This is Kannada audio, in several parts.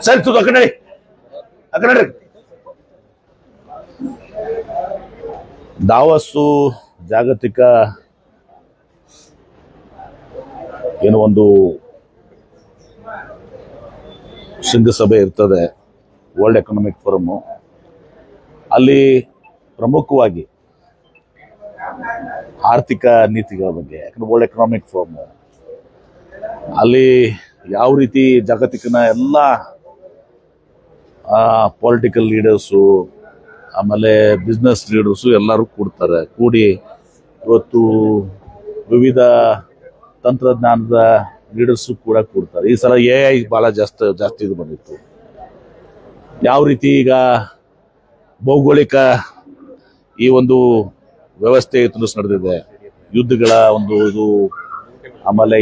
ಸರಿ ತೂದು ಅಕಡೆ ದಾವಸ್ಸು ಜಾಗತಿಕ ಏನು ಒಂದು ಶೃಂಗಸಭೆ ಇರ್ತದೆ, ವರ್ಲ್ಡ್ ಎಕನಾಮಿಕ್ ಫೋರಮ್. ಅಲ್ಲಿ ಪ್ರಮುಖವಾಗಿ ಆರ್ಥಿಕ ನೀತಿಗಳ ಬಗ್ಗೆ, ಯಾಕಂದ್ರೆ ವರ್ಲ್ಡ್ ಎಕನಾಮಿಕ್ ಫೋರಮ್ ಅಲ್ಲಿ ಯಾವ ರೀತಿ ಜಾಗತಿಕನ ಎಲ್ಲ ಪೊಲಿಟಿಕಲ್ ಲೀಡರ್ಸು ಆಮೇಲೆ ಬಿಸ್ನೆಸ್ ಲೀಡರ್ಸು ಎಲ್ಲರೂ ಕೂಡಿ ಇವತ್ತು ವಿವಿಧ ತಂತ್ರಜ್ಞಾನದ ಲೀಡರ್ಸು ಕೂಡ ಕೂಡ್ತಾರೆ. ಈ ಸಲ AI ಭಾಳ ಜಾಸ್ತಿ ಇದು ಬಂದಿತ್ತು. ಯಾವ ರೀತಿ ಈಗ ಭೌಗೋಳಿಕ ಈ ಒಂದು ವ್ಯವಸ್ಥೆ ನಡೆದಿದೆ, ಯುದ್ಧಗಳ ಒಂದು ಇದು, ಆಮೇಲೆ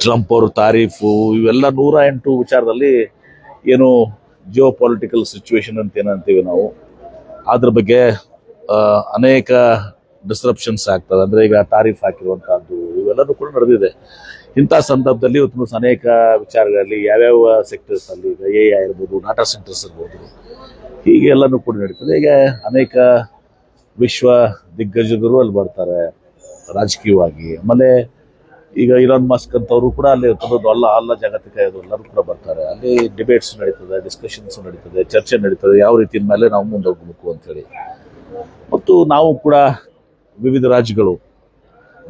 ಟ್ರಂಪ್ ಅವರು ತಾರೀಫು, ಇವೆಲ್ಲ 108 ವಿಚಾರದಲ್ಲಿ ಏನು ಜಿಯೋ ಪೊಲಿಟಿಕಲ್ ಸಿಚುವೇಶನ್ ಅಂತ ಏನಂತೀವಿ ನಾವು, ಅದ್ರ ಬಗ್ಗೆ ಅನೇಕ ಡಿಸ್ರಪ್ಷನ್ಸ್ ಆಗ್ತದೆ. ಅಂದ್ರೆ ಈಗ ತಾರೀಫ್ ಹಾಕಿರುವಂತಹದ್ದು ಇವೆಲ್ಲನೂ ಕೂಡ ನಡೆದಿದೆ. ಇಂಥ ಸಂದರ್ಭದಲ್ಲಿ ಇವತ್ತು ಅನೇಕ ವಿಚಾರಗಳಲ್ಲಿ ಯಾವ್ಯಾವ ಸೆಕ್ಟರ್ಸ್ ಅಲ್ಲಿ ಈಗ AI ಇರ್ಬೋದು, ಡಾಟಾ ಸೆಂಟರ್ಸ್ ಇರ್ಬೋದು, ಹೀಗೆ ಎಲ್ಲನೂ ಕೂಡ ನಡೀತದೆ. ಈಗ ಅನೇಕ ವಿಶ್ವ ದಿಗ್ಗಜರು ಅಲ್ಲಿ ಬರ್ತಾರೆ ರಾಜಕೀಯವಾಗಿ. ಆಮೇಲೆ ಈಗ ಇಲಾನ್ ಮಸ್ಕ್ ಅಂತವರು ಕೂಡ ಅಲ್ಲಿ ಇರ್ತದ್ದು, ಅಲ್ಲ ಜಾಗತಿಕ ಇದು ಎಲ್ಲರೂ ಕೂಡ ಬರ್ತಾರೆ. ಅಲ್ಲಿ ಡಿಬೇಟ್ಸ್ ನಡೀತದೆ, ಡಿಸ್ಕಷನ್ಸ್ ನಡೀತದೆ, ಚರ್ಚೆ ನಡೀತದೆ, ಯಾವ ರೀತಿ ಮೇಲೆ ನಾವು ಮುಂದೋಗ್ಬೇಕು ಅಂತೇಳಿ. ಮತ್ತು ನಾವು ಕೂಡ ವಿವಿಧ ರಾಜ್ಯಗಳು,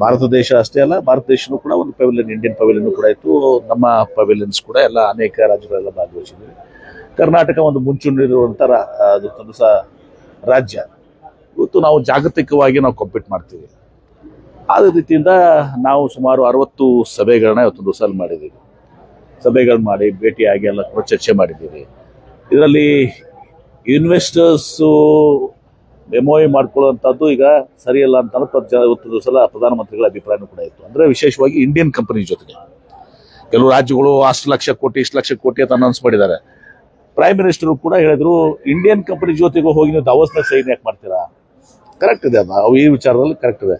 ಭಾರತ ದೇಶ ಅಷ್ಟೇ ಅಲ್ಲ, ಭಾರತ ದೇಶನೂ ಕೂಡ ಒಂದು ಪವೆಲಿಯನ್, ಇಂಡಿಯನ್ ಪವೆಲಿಯನ್ ಕೂಡ ಇತ್ತು. ನಮ್ಮ ಪವೆಲಿಯನ್ಸ್ ಕೂಡ ಎಲ್ಲ ಅನೇಕ ರಾಜ್ಯಗಳೆಲ್ಲ ಭಾಗವಹಿಸಿದ್ವಿ. ಕರ್ನಾಟಕ ಒಂದು ಮುಂಚೂಣಿರುವಂಥ ರಾಜ್ಯ. ಇವತ್ತು ನಾವು ಜಾಗತಿಕವಾಗಿ ನಾವು ಕಾಂಪೀಟ್ ಮಾಡ್ತೀವಿ. ಆದ ರೀತಿಯಿಂದ ನಾವು ಸುಮಾರು 60 ಸಭೆಗಳನ್ನ ಇವತ್ತೊಂದು ದಿವಸ ಮಾಡಿದ್ದೀವಿ. ಸಭೆಗಳು ಮಾಡಿ ಭೇಟಿಯಾಗಿ ಎಲ್ಲ ಕೂಡ ಚರ್ಚೆ ಮಾಡಿದ್ದೀವಿ. ಇದರಲ್ಲಿ ಇನ್ವೆಸ್ಟರ್ಸು MOU ಮಾಡ್ಕೊಳ್ಳುವಂಥದ್ದು ಈಗ ಸರಿಯಲ್ಲ ಅಂತ ಇವತ್ತು ದಿವಸ ಪ್ರಧಾನಮಂತ್ರಿಗಳ ಅಭಿಪ್ರಾಯನೂ ಕೂಡ ಇತ್ತು. ಅಂದರೆ ವಿಶೇಷವಾಗಿ ಇಂಡಿಯನ್ ಕಂಪನಿ ಜೊತೆಗೆ ಕೆಲವು ರಾಜ್ಯಗಳು ಅಷ್ಟು ಲಕ್ಷ ಕೋಟಿ ಇಷ್ಟು ಲಕ್ಷ ಕೋಟಿ ಅಂತ ಅನೌನ್ಸ್ ಮಾಡಿದ್ದಾರೆ. ಪ್ರೈಮ್ ಮಿನಿಸ್ಟರ್ ಕೂಡ ಹೇಳಿದ್ರು, ಇಂಡಿಯನ್ ಕಂಪನಿ ಜೊತೆಗೂ ಹೋಗಿ ನೀವು ದಾವೋಸ್ನಾಗ ಸೈನ್ ಯಾಕೆ ಮಾಡ್ತೀರಾ? ಕರೆಕ್ಟ್ ಇದೆ, ಅದು ಈ ವಿಚಾರದಲ್ಲಿ ಕರೆಕ್ಟ್ ಇದೆ.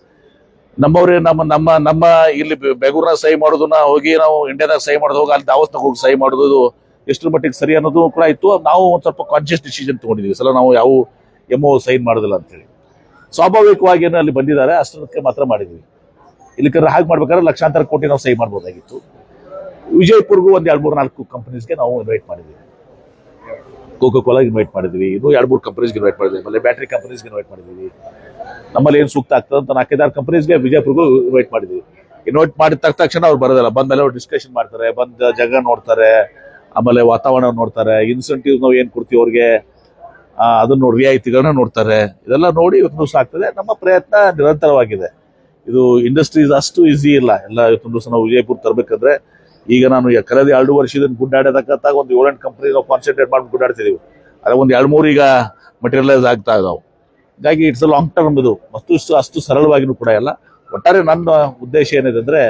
ನಮ್ಮವ್ರೆ ನಮ್ಮ ಇಲ್ಲಿ ಬೆಂಗಳೂರಿನಾಗ ಸಹಿ ಮಾಡೋದನ್ನ ಹೋಗಿ ನಾವು ಇಂಡಿಯಾದಾಗ ಸಹಿ ಮಾಡೋದು ಹೋಗಿ ಅಲ್ಲಿ ದಾವೋಸ್ನಾಗ ಹೋಗಿ ಸಹಿ ಮಾಡೋದು ಎಷ್ಟರ ಮಟ್ಟಿಗೆ ಸರಿ ಅನ್ನೋದು ಕೂಡ ಇತ್ತು. ನಾವು ಒಂದು ಸ್ವಲ್ಪ ಕಾನ್ಶಿಯಸ್ ಡಿಸಿಷನ್ ತಗೊಂಡಿದ್ವಿ. ಸಲ ನಾವು ಯಾವ MOU ಸೈನ್ ಮಾಡೋದಿಲ್ಲ ಅಂತೇಳಿ. ಸ್ವಾಭಾವಿಕವಾಗಿ ಏನೋ ಅಲ್ಲಿ ಬಂದಿದ್ದಾರೆ, ಅಷ್ಟಕ್ಕೆ ಮಾತ್ರ ಮಾಡಿದ್ವಿ. ಇಲ್ಲಿ ಹಾಗೆ ಮಾಡ್ಬೇಕಾದ್ರೆ ಲಕ್ಷಾಂತರ ಕೋಟಿ ನಾವು ಸಹಿ ಮಾಡ್ಬೋದಾಗಿತ್ತು. ವಿಜಯಪುರ್ಗೂ ಒಂದು 2-3-4 ಕಂಪನೀಸ್ಗೆ ನಾವು ಇನ್ವೈಟ್ ಮಾಡಿದ್ವಿ. ಕೋಕೋ ಕೋಲಾಗೆ ಇನ್ವೈಟ್ ಮಾಡಿದ್ವಿ, ಇನ್ನೂ 2-3 ಕಂಪನೀಸ್ಗೆ ಇನ್ವೈಟ್ ಮಾಡಿದ್ವಿ, ಆಮೇಲೆ ಬ್ಯಾಟ್ರಿ ಕಂಪನೀಸ್ಗೆ ಇನ್ವೈಟ್ ಮಾಡಿದ್ವಿ. ನಮ್ಮಲ್ಲಿ ಏನು ಸೂಕ್ತ ಆಗ್ತದೆ ಅಂತ 4-5 ಕಂಪನೀಸ್ಗೆ ವಿಜಯಪುರ್ಗೂ ಇನ್ವೈಟ್ ಮಾಡಿದ್ವಿ. ಇನ್ವೈಟ್ ಮಾಡಿದ ತಕ್ಷಣ ಅವ್ರು ಬರೋದಿಲ್ಲ, ಬಂದ್ಮೇಲೆ ಅವ್ರು ಡಿಸ್ಕಷನ್ ಮಾಡ್ತಾರೆ, ಬಂದ ಜಾಗ ನೋಡ್ತಾರೆ, ಆಮೇಲೆ ವಾತಾವರಣ ನೋಡ್ತಾರೆ, ಇನ್ಸೆಂಟಿವ್ ನಾವು ಏನು ಕೊಡ್ತೀವಿ ಅವ್ರಿಗೆ ಅದನ್ನು ರಿಯಾಯಿತಿಗಳನ್ನ ನೋಡ್ತಾರೆ. ಇದೆಲ್ಲ ನೋಡಿ ಇವತ್ತು ದಿವಸ ಆಗ್ತದೆ. ನಮ್ಮ ಪ್ರಯತ್ನ ನಿರಂತರವಾಗಿದೆ. ಇದು ಇಂಡಸ್ಟ್ರೀಸ್ ಅಷ್ಟು ಈಸಿ ಇಲ್ಲ. ಎಲ್ಲ ಇವತ್ತು ದಿವಸ ನಾವು ವಿಜಯಪುರ ತರಬೇಕಂದ್ರೆ ಈಗ ನಾನು ಕಳೆದ 2 ವರ್ಷದಿಂದ ಗುಡ್ಡಾಡತಕ್ಕಂತಾಗ ಒಂದು 7-8 ಕಂಪನಿ ನಾವು ಕಾನ್ಸಂಟ್ರೇಟ್ ಮಾಡಿ ಗುಡ್ಡಾಡ್ತಿದ್ದೀವಿ. ಅದೇ ಒಂದು 2-3 ಈಗ ಮಟೀರಿಯಲೈಸ್ ಆಗ್ತಾ ಇದಾವೆ. ಹೀಗಾಗಿ ಇಟ್ಸ್ ಅ ಲಾಂಗ್ ಟರ್ಮ್. ಇದು ಅಷ್ಟು ಸರಳವಾಗಿನೂ ಕೂಡ ಇಲ್ಲ. ಒಟ್ಟಾರೆ ನನ್ನ ಉದ್ದೇಶ ಏನಿದೆ ಅಂದ್ರೆ,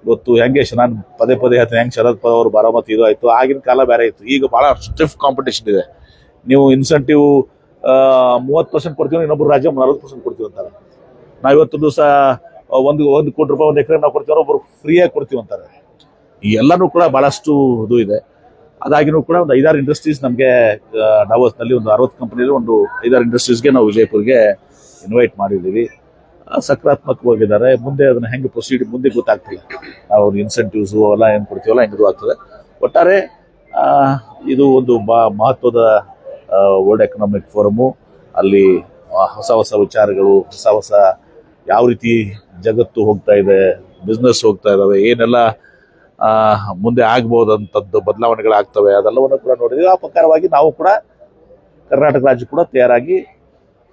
ಇವತ್ತು ಹೆಂಗೆ ನಾನು ಪದೇ ಹೇಳ್ತೀನಿ, ಹೆಂಗೆ ಶರದ್ ಪವಾರ್ ಅವರು ಬಾರಾಮತಿ ಇದು ಆಯ್ತು, ಆಗಿನ ಕಾಲ ಬೇರೆ ಇತ್ತು. ಈಗ ಬಹಳ ಸ್ಟಿಫ್ ಕಾಂಪಿಟೇಷನ್ ಇದೆ. ನೀವು ಇನ್ಸೆಂಟಿವ್ 30% ಕೊಡ್ತೀವಿ, ಇನ್ನೊಬ್ಬರು ರಾಜ್ಯ 40% ಕೊಡ್ತೀವಿ ಅಂತಾರೆ. ನಾವು ಇವತ್ತು ದಿವಸ ಒಂದು ಕೋಟಿ ರೂಪಾಯಿ ಒಂದು ಎಕರೆ ನಾವು ಕೊಡ್ತೀವಿ, ಒಬ್ಬರು ಫ್ರೀಯಾಗಿ ಕೊಡ್ತೀವಿ ಅಂತಾರೆ. ಈ ಎಲ್ಲನೂ ಕೂಡ ಬಹಳಷ್ಟು ಇದು ಇದೆ. ಅದಾಗಿನೂ ಕೂಡ ಒಂದು 5-6 ಇಂಡಸ್ಟ್ರೀಸ್ ನಮಗೆ ಡಾವೋಸ್ನಲ್ಲಿ ಒಂದು 60 ಕಂಪನಿಯಲ್ಲಿ ಒಂದು 5-6 ಇಂಡಸ್ಟ್ರೀಸ್ಗೆ ನಾವು ವಿಜಯಪುರ್ಗೆ ಇನ್ವೈಟ್ ಮಾಡಿದ್ದೀವಿ. ಸಕಾರಾತ್ಮಕವಾಗಿದ್ದಾರೆ. ಮುಂದೆ ಅದನ್ನ ಹೆಂಗೆ ಪ್ರೊಸೀಡ್ ಮುಂದೆ ಗೊತ್ತಾಗ್ತಿಲ್ಲ. ನಾವು ಇನ್ಸೆಂಟಿವ್ಸು ಎಲ್ಲ ಏನು ಕೊಡ್ತೀವಲ್ಲ ಹೆಂಗೆ ಆಗ್ತದೆ. ಒಟ್ಟಾರೆ ಇದು ಒಂದು ಮಹತ್ವದ ವರ್ಲ್ಡ್ ಎಕನಾಮಿಕ್ ಫೋರಮು. ಅಲ್ಲಿ ಹೊಸ ವಿಚಾರಗಳು, ಹೊಸ ಯಾವ ರೀತಿ ಜಗತ್ತು ಹೋಗ್ತಾ ಇದೆ, ಬಿಸ್ನೆಸ್ ಹೋಗ್ತಾ ಇದ್ದಾವೆ, ಏನೆಲ್ಲ ಮುಂದೆ ಆಗ್ಬೋದಂಥದ್ದು ಬದಲಾವಣೆಗಳಾಗ್ತವೆ, ಅದೆಲ್ಲವನ್ನು ಕೂಡ ನೋಡಿದ್ವಿ. ಆ ಪ್ರಕಾರವಾಗಿ ನಾವು ಕೂಡ ಕರ್ನಾಟಕ ರಾಜ್ಯ ಕೂಡ ತಯಾರಾಗಿ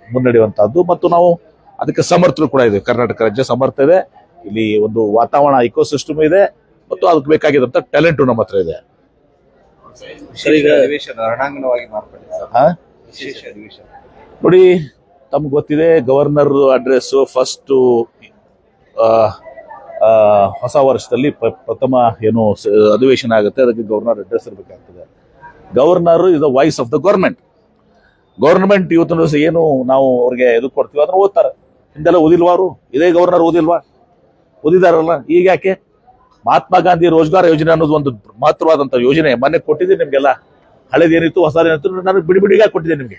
ಮುನ್ನಡೆಯುವಂತಹದ್ದು ಮತ್ತು ನಾವು ಅದಕ್ಕೆ ಸಮರ್ಥರು ಕೂಡ ಇದೆ. ಕರ್ನಾಟಕ ರಾಜ್ಯ ಸಮರ್ಥ ಇದೆ. ಇಲ್ಲಿ ಒಂದು ವಾತಾವರಣ ಇಕೋಸಿಸ್ಟಮ್ ಇದೆ ಮತ್ತು ಅದಕ್ಕೆ ಬೇಕಾಗಿದ್ದಂಥ ಟ್ಯಾಲೆಂಟು ನಮ್ಮ ಹತ್ರ ಇದೆ. ನೋಡಿ, ತಮ್ಗೆ ಗೊತ್ತಿದೆ, ಗವರ್ನರ್ ಅಡ್ರೆಸ್ ಫಸ್ಟ್ ಹೊಸ ವರ್ಷದಲ್ಲಿ ಪ್ರಥಮ ಏನು ಅಧಿವೇಶನ ಆಗುತ್ತೆ, ಅದಕ್ಕೆ ಗವರ್ನರ್ ಅಡ್ರೆಸ್ ಇರಬೇಕಾಗ್ತದೆ. Governor is the voice of the government ಇವತ್ತಿನ ದಿವಸ ಏನು ನಾವು ಅವ್ರಿಗೆ ಎದು ಕೊಡ್ತೀವಿ ಅದನ್ನ ಓದ್ತಾರೆ. ಹಿಂದೆಲ್ಲ ಓದಿಲ್ವಾರು, ಇದೇ ಗವರ್ನರ್ ಓದಿಲ್ವಾ? ಓದಿದಾರಲ್ಲ. ಈಗ ಯಾಕೆ ಮಹಾತ್ಮ ಗಾಂಧಿ ರೋಜ್ಗಾರ್ ಯೋಜನೆ ಅನ್ನೋದು ಒಂದು ಮಹತ್ತರವಾದಂತ ಯೋಜನೆ ಮೊನ್ನೆ ಕೊಟ್ಟಿದ್ದೀನಿ ನಿಮ್ಗೆಲ್ಲ. ಹಳೇದೇನಿತ್ತು ಹೊಸದೇನಿತ್ತು ನನಗೆ ಬಿಡಿಬಿಡಿಗಾಗಿ ಕೊಟ್ಟಿದ್ದೀನಿ ನಿಮ್ಗೆ.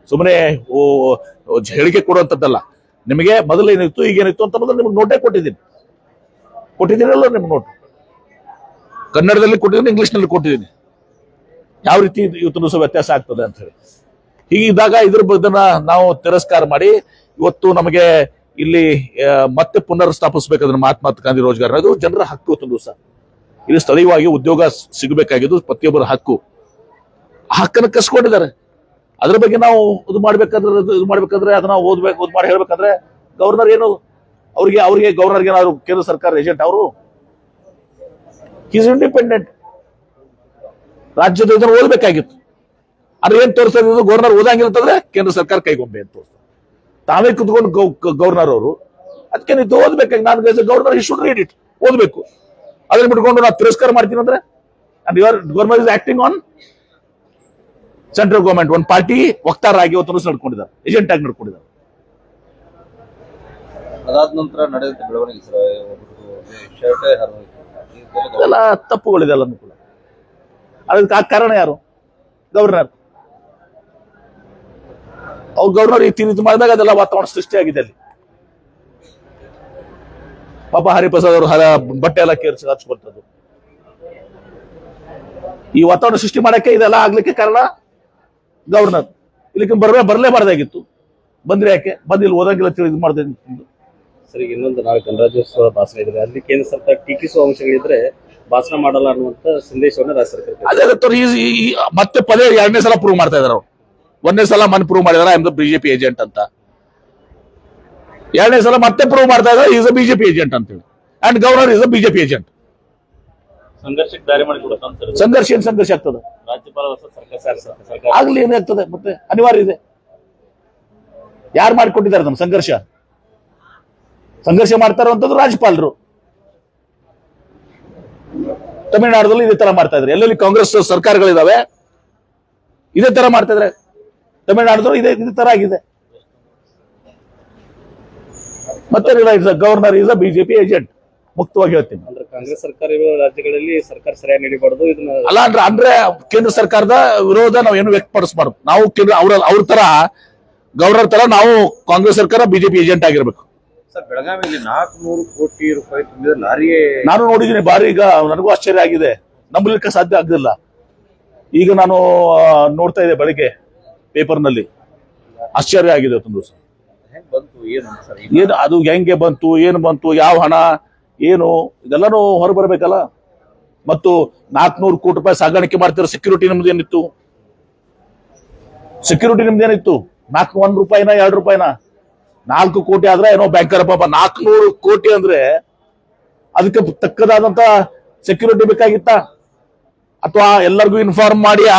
ಸುಮ್ಮನೆ ಹೇಳಿಕೆ ಕೊಡುವಂಥದ್ದಲ್ಲ. ನಿಮಗೆ ಮೊದಲೇನಿತ್ತು ಈಗೇನಿತ್ತು ಅಂತ ಮೊದಲು ನಿಮ್ಗೆ ನೋಟೇ ಕೊಟ್ಟಿದ್ದೀನಲ್ಲ ನಿಮ್ಗೆ ನೋಟ್. ಕನ್ನಡದಲ್ಲಿ ಕೊಟ್ಟಿದ್ದೀನಿ, ಇಂಗ್ಲಿಷ್ನಲ್ಲಿ ಕೊಟ್ಟಿದ್ದೀನಿ. ಯಾವ ರೀತಿ ಇವತ್ತು ಸಹ ವ್ಯತ್ಯಾಸ ಆಗ್ತದೆ ಅಂತ ಹೇಳಿ. ಹೀಗಿದ್ದಾಗ ಇದ್ರ ಬದನ್ನ ನಾವು ತಿರಸ್ಕಾರ ಮಾಡಿ ಇವತ್ತು ನಮಗೆ ಇಲ್ಲಿ ಮತ್ತೆ ಪುನರ್ ಸ್ಥಾಪಿಸಬೇಕಾದ್ರೆ ಮಹಾತ್ಮ ಗಾಂಧಿ ರೋಜ್ಗಾರ್ ಅನ್ನೋದು ಜನರ ಹಕ್ಕು. ಇವತ್ತೊಂದು ದಿವಸ ಇಲ್ಲಿ ಸ್ಥಳೀಯವಾಗಿ ಉದ್ಯೋಗ ಸಿಗಬೇಕಾಗಿದ್ದು ಪ್ರತಿಯೊಬ್ಬರ ಹಕ್ಕು. ಆ ಹಕ್ಕನ್ನು ಕಸ್ಕೊಂಡಿದ್ದಾರೆ. ಅದ್ರ ಬಗ್ಗೆ ನಾವು ಇದು ಮಾಡ್ಬೇಕಾದ್ರೆ ಅದನ್ನ ಓದ್ಬೇಕು ಮಾಡಿ ಹೇಳ್ಬೇಕಂದ್ರೆ ಗವರ್ನರ್ ಏನು ಅವ್ರಿಗೆ ಗವರ್ನರ್ಗೆ ಏನಾದ್ರು ಕೇಂದ್ರ ಸರ್ಕಾರ ಏಜೆಂಟ್ ಅವರು? Is independent. ರಾಜ್ಯದ ಇದನ್ನು ಓದಬೇಕಾಗಿತ್ತು. ಅದ್ರ ಏನ್ ತೋರಿಸ್ತಾ ಇದ್ದು ಗವರ್ನರ್ ಓದಂಗಿರ್ತಂದ್ರೆ ಕೇಂದ್ರ ಸರ್ಕಾರ ಕೈಗೊಂಬೆ ಅಂತ ತೋರಿಸ್ತಾರೆ. ತಾವೇ ಕುತ್ಕೊಂಡು ಗವರ್ನರ್ ಅವರು ಅದಕ್ಕೆ ನೀವು ಓದ್ಬೇಕಾಗಿ ನಾನು ಗವರ್ನರ್ ಈ ಶುಡ್ ರೀಡ್ ಇಟ್, ಓದ್ಬೇಕು. ಅದನ್ನ ಬಿಟ್ಕೊಂಡು ನಾವು ತಿರಸ್ಕಾರ ಮಾಡ್ತೀನಿ ಅಂದ್ರೆ governor is acting on central government. ಒಂದು ಪಾರ್ಟಿ ವಕ್ತಾರರಾಗಿ ಇವತ್ತು ನಡ್ಕೊಂಡಿದ್ದಾರೆ, ಏಜೆಂಟ್ ಆಗಿ ನಡ್ಕೊಂಡಿದ್ದಾರೆ. ಅದಾದ ನಂತರ ನಡೆದ ಬೆಳವಣಿಗೆ ಇದೆಲ್ಲ ತಪ್ಪುಗಳಿದೆಲ್ಲ ಕೂಡ. ಅದಕ್ಕೆ ಆ ಕಾರಣ ಯಾರು? ಗವರ್ನರ್. ಅವ್ರು ಗವರ್ನರ್ ಈ ರೀತಿ ಮಾಡಿದಾಗ ಅದೆಲ್ಲ ವಾತಾವರಣ ಸೃಷ್ಟಿಯಾಗಿದೆ ಅಲ್ಲಿ. ಪಾಪ ಹರಿಪ್ರಸಾದ್ ಅವರು ಬಟ್ಟೆ ಎಲ್ಲ ಕೇರಿಸಿ ಹಚ್ಕೊಳ್ತದ್ದು. ಈ ವಾತಾವರಣ ಸೃಷ್ಟಿ ಮಾಡಕ್ಕೆ ಇದೆಲ್ಲ ಆಗ್ಲಿಕ್ಕೆ ಕಾರಣ ಗವರ್ನರ್. ಇಲ್ಲಿಗೆ ಬರಲೇಬಾರ್ದಾಗಿತ್ತು. ಬಂದ್ರೆ ಯಾಕೆ ಬಂದಿಲ್ಲ, ಓದಂಗಿಲ್ಲ ತಿಳಿದು ಮಾಡಿದೆ. ಸರಿ, ಇನ್ನೊಂದು ನಾಳೆ ಗಣರಾಜ್ಯೋತ್ಸವ ಭಾಷಣ ಇದೆ, ಅಲ್ಲಿ ಕೇಂದ್ರ ಸರ್ಕಾರ ಟೀಕಿಸುವ ಅಂಶಗಳಿದ್ರೆ ಭಾಷಣ ಮಾಡಲ್ಲ ಅನ್ನುವಂತ ಸಂದೇಶವನ್ನು ರಾಜ್ಯ ಸರ್ಕಾರ ಅದೇ ಮತ್ತೆ ಪದೇ 2ನೇ ಸಲ ಪ್ರೂವ್ ಮಾಡ್ತಾ ಇದಾರೆ. 1ನೇ ಸಲ ಮನ್ ಪ್ರೂವ್ ಮಾಡಿದಾರೆ I am the BJP agent ಅಂತ. 2ನೇ ಸಲ ಮತ್ತೆ ಪ್ರೂವ್ ಮಾಡ್ತಾ ಇದಾರೆ ಈಸ್ ಅ ಬಿಜೆಪಿ ಏಜೆಂಟ್ ಅಂತ ಹೇಳಿ. And governor is a BJP agent. ಸಂಘರ್ಷಕ್ಕೆ ದಾರಿ ಮಾಡಿಕೊಡುತ್ತೆ. ಸಂಘರ್ಷ ಏನ್ ಸಂಘರ್ಷ ಆಗ್ತದೆ? ರಾಜ್ಯಪಾಲ ಸರ್ಕಾರ ಆಗ್ಲಿ, ಏನಾಗ್ತದೆ ಮತ್ತೆ ಅನಿವಾರ್ಯ ಇದೆ. ಯಾರು ಮಾಡಿಕೊಟ್ಟಿದ್ದಾರೆ ನಮ್ ಸಂಘರ್ಷ ಮಾಡ್ತಾ ಇರುವಂತದ್ದು ರಾಜ್ಯಪಾಲರು. ತಮಿಳುನಾಡಲ್ಲಿ ಇದೇ ತರ ಮಾಡ್ತಾ ಇದ್ರೆ, ಎಲ್ಲೆಲ್ಲಿ ಕಾಂಗ್ರೆಸ್ ಸರ್ಕಾರಗಳಿದಾವೆ ಇದೇ ತರ ಮಾಡ್ತಾ ಇದ್ರೆ. ತಮಿಳುನಾಡದಲ್ಲೂ ಇದೇ ತರ ಆಗಿದೆ. ಮತ್ತೆ governor is a BJP agent. ಮುಕ್ತವಾಗಿ ಹೇಳ್ತೀನಿ. ಅಂದ್ರೆ ಕಾಂಗ್ರೆಸ್ ಸರ್ಕಾರ ಇರುವ ರಾಜ್ಯಗಳಲ್ಲಿ ಸರ್ಕಾರ ಸರಿಯಾಗಿ ನಡಿಬಾರ್ದು. ಇದನ್ನ ಅಲ್ಲ ಅಂದ್ರೆ ಕೇಂದ್ರ ಸರ್ಕಾರದ ವಿರೋಧ ನಾವು ಏನು ವ್ಯಕ್ತಪಡಿಸಬಾರ್ದು. ನಾವು ಅವ್ರ ತರ ಗವರ್ನರ್ ತರ ನಾವು ಕಾಂಗ್ರೆಸ್ ಸರ್ಕಾರ ಬಿಜೆಪಿ ಏಜೆಂಟ್ ಆಗಿರ್ಬೇಕು. ಸರ್, ಬೆಳಗಾವಿಯಲ್ಲಿ 400 ಕೋಟಿ ರೂಪಾಯಿ ತುಂಬಿದ ಲಾರಿಯೇ ನಾನು ನೋಡಿದ್ದೀನಿ. ಬಾರಿ ಈಗ ನನಗೂ ಆಶ್ಚರ್ಯ ಆಗಿದೆ, ನಂಬಲಿಕ್ಕೆ ಸಾಧ್ಯ ಆಗಲಿಲ್ಲ. ಈಗ ನಾನು ನೋಡ್ತಾ ಇದ್ದೆ ಬೆಳಗ್ಗೆ ಪೇಪರ್ನಲ್ಲಿ, ಆಶ್ಚರ್ಯ ಆಗಿದೆ. ಒಂದು ದಿವಸ ಏನು ಅದು ಹೆಂಗೆ ಬಂತು, ಏನು ಬಂತು, ಯಾವ ಹಣ ಏನು, ಇದೆಲ್ಲಾನು ಹೊರಬರ್ಬೇಕಲ್ಲ. ಮತ್ತು 400 ಕೋಟಿ ರೂಪಾಯಿ ಸಾಗಾಣಿಕೆ ಮಾಡ್ತಿರೋ ಸೆಕ್ಯೂರಿಟಿ ನಿಮ್ದೇನಿತ್ತು? 1 ರೂಪಾಯಿನ 2 ರೂಪಾಯಿನ? 4 ಕೋಟಿ ಆದ್ರೆ ಏನೋ ಬ್ಯಾಂಕರ್ ಪಾಪ. 400 ಕೋಟಿ ಅಂದ್ರೆ ಅದಕ್ಕೆ ತಕ್ಕದಾದಂತ ಸೆಕ್ಯೂರಿಟಿ ಬೇಕಾಗಿತ್ತ? ಅಥವಾ ಎಲ್ಲರಿಗೂ ಇನ್ಫಾರ್ಮ್ ಮಾಡಿ ಆ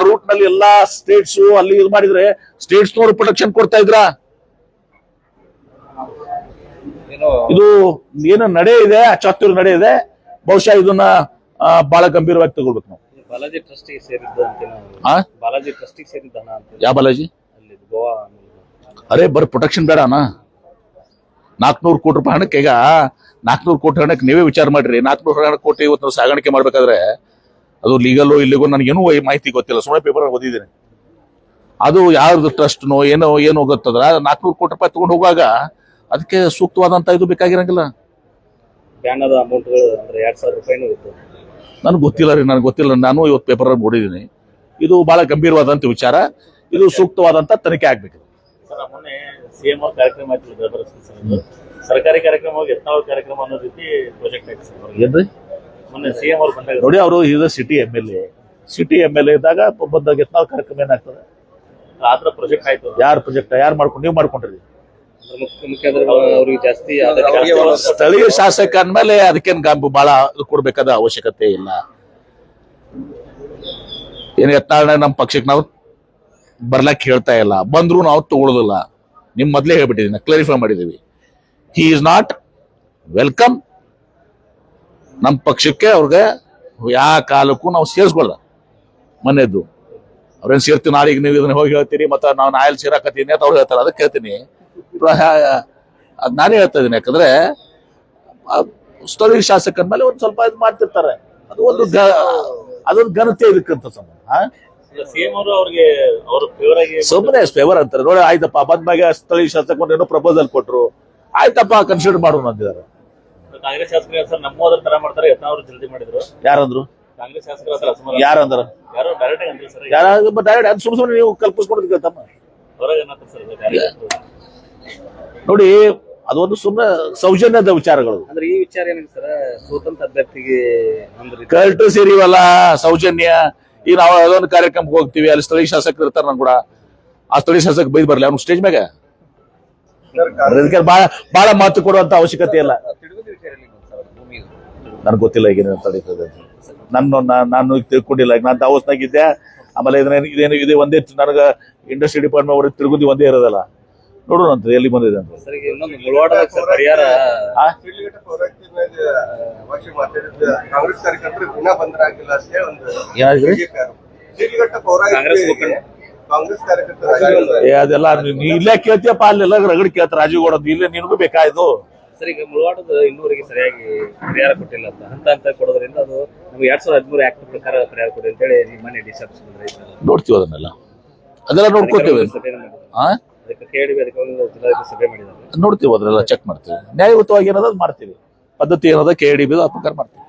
ರೂಟ್ ನಲ್ಲಿ ಎಲ್ಲಾ ಸ್ಟೇಟ್ಸ್ ಅಲ್ಲಿ ಇದು ಮಾಡಿದ್ರೆ ಸ್ಟೇಟ್ಸ್ನವರು ಪ್ರೊಟೆಕ್ಷನ್ ಕೊಡ್ತಾ ಇದ್ರ? ಇದು ಏನು ನಡೆ ಇದೆ, ಅಚಾತುರ್ಯ ನಡೆ ಇದೆ. ಬಹುಶಃ ಇದನ್ನ ಬಹಳ ಗಂಭೀರವಾಗಿ ತಗೊಳ್ಬೇಕು ನಾವು. ಬಾಲಾಜಿ ಟ್ರಸ್ಟಿಗೆ ಸೇರಿದ್ದ ಬಾಲಾಜಿ ಟ್ರಸ್ಟಿಗೆ ಸೇರಿದ್ದ ಹಣ ಅಂತ. ಯಾವ ಬಾಲಾಜಿ? ಅಲ್ಲಿ ಗೋವಾ. ಅರೆ ಬರೀ ಪ್ರೊಟೆಕ್ಷನ್ ಬೇಡನಾ? 400 ಕೋಟಿ ರೂಪಾಯಿ ಹಣಕ್ಕೆ, ಈಗ 400 ಕೋಟಿ ಹಣಕ್ಕೆ ನೀವೇ ವಿಚಾರ ಮಾಡ್ರಿ. 400 ಕೋಟಿ ಇವತ್ತು ನಾವು ಸಾಗಾಣಿಕೆ ಮಾಡ್ಬೇಕಾದ್ರೆ ಅದು ಲೀಗಲ್ಲೋ ಇಲ್ಲಿಗೋ ನನಗೇನು ಮಾಹಿತಿ ಗೊತ್ತಿಲ್ಲ, ಸುಮ್ಮನೆ ಪೇಪರ್ ಓದಿದ್ದೀನಿ. ಅದು ಯಾವ್ದು ಟ್ರಸ್ಟ್ನೋ ಏನೋ ಗೊತ್ತದ್ರ 400 ಕೋಟಿ ರೂಪಾಯಿ ತಗೊಂಡು ಹೋಗುವಾಗ ಅದಕ್ಕೆ ಸೂಕ್ತವಾದಂತ ಇದು ಬೇಕಾಗಿರಂಗಿಲ್ಲ. ಬ್ಯಾನದ ಅಮೌಂಟ್ ಅಂದ್ರೆ 2000 ರೂಪಾಯಿನೂ ಇತ್ತು. ನನಗೆ ಗೊತ್ತಿಲ್ಲ. ನಾನು ಇವತ್ತು ಪೇಪರ್ ನೋಡಿದ್ದೀನಿ. ಇದು ಬಹಳ ಗಂಭೀರವಾದಂತ ವಿಚಾರ. ಇದು ಸೂಕ್ತವಾದಂತ ತನಿಖೆ ಆಗ್ಬೇಕು. ಮೊನ್ನೆ ಸಿಎಂ ಅವ್ರ ಕಾರ್ಯಕ್ರಮ ಆಯ್ತು, ಸರ್ಕಾರಿ ಕಾರ್ಯಕ್ರಮ ಹೋಗಿ ಯತ್ನಾಳ್ ಕಾರ್ಯಕ್ರಮ ಅನ್ನೋ ರೀತಿ ಪ್ರಾಜೆಕ್ಟ್ ಆಯ್ತು. ಮೊನ್ನೆ ಸಿಎಂ ಅವ್ರು ಬಂದಾಗ ನೋಡಿ, ಅವರು ಈಗ ಸಿಟಿ ಎಂ ಎಲ್ ಎ ಇದ್ದಾಗ ಬಂದಾಗ ಯತ್ನಾಳ್ ಕಾರ್ಯಕ್ರಮ ಏನಾಗ್ತದೆ? ಆತರ ಪ್ರಾಜೆಕ್ಟ್ ಆಯ್ತು. ಯಾರು ಪ್ರಾಜೆಕ್ಟ್ ಯಾರು ನೀವು ಮಾಡ್ಕೊಂಡ್ರಿ? ಅವ್ರಿಗೆ ಜಾಸ್ತಿ ಸ್ಥಳೀಯ ಶಾಸಕ ಅಂದ್ಮೇಲೆ ಅದಕ್ಕೇನು ಬಹಳ ಕೊಡ್ಬೇಕಾದ ಅವಶ್ಯಕತೆ ಇಲ್ಲ. ಏನ್ ಯತ್ನಾಳ್ ನಮ್ಮ ಪಕ್ಷಕ್ಕೆ ನಾವು ಬರ್ಲಕ್ ಹೇಳ್ತಾ ಇಲ್ಲ, ಬಂದ್ರು ನಾವು ತಗೊಳ್ಳೋದಿಲ್ಲ. ನಿಮ್ ಮೊದ್ಲೇ ಹೇಳ್ಬಿಟ್ಟಿದ್ದೀನಿ, ಕ್ಲಾರಿಫೈ ಮಾಡಿದೀವಿ. ಹಿ ಈಸ್ ನಾಟ್ ವೆಲ್ಕಮ್ ನಮ್ಮ ಪಕ್ಷಕ್ಕೆ. ಅವ್ರಿಗೆ ಯಾವ ಕಾಲಕ್ಕೂ ನಾವು ಸೇರಿಸ್ಕೊಳ್ದ. ಮನೆಯದ್ದು ಅವ್ರೇನ್ ಸೇರ್ತೀವಿ, ನಾಳೆಗೆ ನೀವು ಇದನ್ನ ಹೋಗಿ ಹೇಳ್ತೀರಿ, ಮತ್ತೆ ನಾವು ನಾಯಲ್ಲಿ ಸೇರಾಕತ್ತೀನಿ ಅಂತ ಅವ್ರು ಹೇಳ್ತಾರೆ. ಅದಕ್ಕೆ ಹೇಳ್ತೀನಿ, ಅದ್ ನಾನೇ ಹೇಳ್ತಾ ಇದೀನಿ. ಯಾಕಂದ್ರೆ ಸ್ಥಳೀಯ ಶಾಸಕರ ಮೇಲೆ ಒಂದ್ ಸ್ವಲ್ಪ ಇದು ಮಾಡ್ತಿರ್ತಾರೆ. ಅದು ಒಂದು ಅದೊಂದು ಘನತೆ ಇದಕ್ಕಂತ ಸಂಬಂಧ. ಸಿಎಂ ಅವರು ಅವ್ರಿಗೆ ಅವ್ರ ಫೇವರ್ ಆಗಿ ಸುಮ್ಮನೆ ಫೇವರ್ ಅಂತಾರೆ ನೋಡಿ. ಆಯ್ತಪ್ಪ ಬಂದ್ಮ್ಯಾಗ ಸ್ಥಳೀಯ ಶಾಸಕರು ಏನೋ ಪ್ರಪೋಸಲ್ ಕೊಟ್ರು, ಆಯ್ತಪ್ಪ ಕನ್ಸಿಡರ್ ಮಾಡೋಣ ಅಂದಿದ್ದಾರೆ. ಕಾಂಗ್ರೆಸ್ ಶಾಸಕರು ಸರ್ ನಮ್ಮೋದ್ರ ತರ ಮಾಡ್ತಾರೆ, ಯತ್ನಾಳ್ ಅವರು ಜಲ್ದಿ ಮಾಡಿದ್ರು. ಯಾರಂದ್ರು? ಕಾಂಗ್ರೆಸ್ ಶಾಸಕರು ಹತ್ರ ಅಸಮಾಧಾನ. ಯಾರಂದ್ರ? ಯಾರೋ ಡೈರೆಕ್ಟ್ ಅಂದ್ರಿ ಸರ್. ಯಾರು ಡೈರೆಕ್ಟ್ ಸುಮ್ ಸುಮ್ಮನೆ ನೀವು ಕಲ್ಪಿಸ್ಕೊಡೋದಕ್ಕೆ ತಮ್ಮ ಹೊರಗೆ ಏನಂತ ಸರ್ ನೋಡಿ. ಅದೊಂದು ಸುಮ್ಮನೆ ಸೌಜನ್ಯದ ವಿಚಾರಗಳು. ಅಂದ್ರೆ ಈ ವಿಚಾರ ಏನಿದೆ ಸರ್, ಸ್ವತಂತ್ರ ಅಭ್ಯರ್ಥಿಗೆ ಅಂದ್ರೆ ಕರೆಕ್ಟ್ ಸೇರಿವಲ್ಲ ಸೌಜನ್ಯ. ಈಗ ನಾವು ಅದೊಂದು ಕಾರ್ಯಕ್ರಮಕ್ಕೆ ಹೋಗ್ತೀವಿ, ಅಲ್ಲಿ ಸ್ಥಳೀಯ ಶಾಸಕರು ಇರ್ತಾರೆ. ನನ್ ಕೂಡ ಆ ಸ್ಥಳೀಯ ಶಾಸಕ ಬೈದ್ ಬರ್ಲಿ ಅವ್ನು ಸ್ಟೇಜ್ ಮ್ಯಾಗ. ಅದಕ್ಕೆ ಬಹಳ ಮಾತು ಕೊಡುವಂತ ಅವಶ್ಯಕತೆ ಇಲ್ಲ. ನನ್ಗೆ ಗೊತ್ತಿಲ್ಲ ಈಗ ತಡೀತದೆ. ನಾನು ತಿಳ್ಕೊಂಡಿಲ್ಲ. ಈಗ ನಾನು ದಾವೋಸ್ನಾಗಿದ್ದೆ. ಆಮೇಲೆ ಇದೇನು ಇದೆ ಒಂದೇ ನನಗ ಇಂಡಸ್ಟ್ರಿ ಡಿಪಾರ್ಟ್ಮೆಂಟ್ ಅವ್ರಿಗೆ ತಿರುಗುದಿ ಒಂದೇ ಇರೋದಲ್ಲ. ನೋಡೋಣ ಅಂತ ಎಲ್ಲಿ ಬಂದಿದೆ ಅಂತ. ಪರಿಹಾರ ಕಾಂಗ್ರೆಸ್ ಕಾರ್ಯಕರ್ತರು ದಿನ ಬಂದರಾಗಿಲ್ಲ ಅಷ್ಟೇ ಒಂದು ಏನಾದ್ರಿ ಕಾಂಗ್ರೆಸ್ ಕಾರ್ಯಕರ್ತರು ಅದೆಲ್ಲ ನೀ ಇಲ್ಲೇ ಕೇಳ್ತೀಯಪ್ಪ, ಅಲ್ಲೆಲ್ಲ ರಗಡ್ ಕೇಳ್ತಾರೆ. ರಾಜೀವ್ ಗೌಡ ಇಲ್ಲೇ ನಿನಗೂ ಬೇಕಾಯ್ತು. ಸರ್ ಈಗ ಮುಳವಾಡದ ಇನ್ನೂವರೆಗೆ ಸರಿಯಾಗಿ ಪರಿಹಾರ ಕೊಟ್ಟಿಲ್ಲ ಅಂತ ಹಂತ ಕೊಡೋದ್ರಿಂದ ಅದು ನಮ್ಗೆ 2013 ಆಕ್ಟ್ ಪ್ರಕಾರ ಪರಿಹಾರ ಕೊಡಿ ಅಂತ ಹೇಳಿ ಮನೆ ಡಿಸರ್ಸ್ ನೋಡ್ತೀವಿ. ಅದೆಲ್ಲ ನೋಡ್ಕೋತೀವಿ. ಅದಕ್ಕೆ ಕೇಳಿ ಅದಕ್ಕೆ ಸಭೆ ಮಾಡಿದ್ದಾರೆ. ನೋಡ್ತೀವಿ, ಅದ್ರೆಲ್ಲ ಚೆಕ್ ಮಾಡ್ತೀವಿ. ನ್ಯಾಯಯುತವಾಗಿ ಏನದ ಮಾಡ್ತೀವಿ. ಪದ್ಧತಿ ಏನದ KDB ಆ ಪ್ರಕಾರ ಮಾಡ್ತೀವಿ.